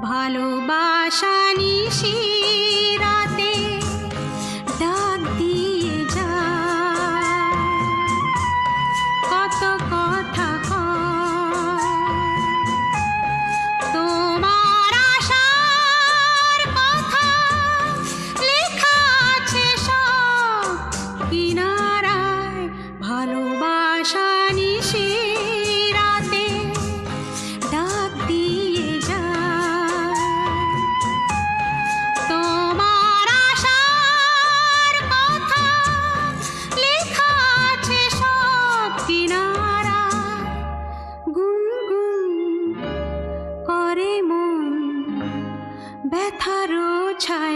ভালোবাসা নিশি রাতে ডাক দিয়ে যায়, কত কথা তোমার আশার কথা লেখা আছে সব কিনারায়। ভালোবাসা নিশি রাতে ডাক দিয়ে যায়, তোমার আশার কথা লেখা আছে সব কিনারায়। গুনগুন করে মন ব্যথারও ছায়া।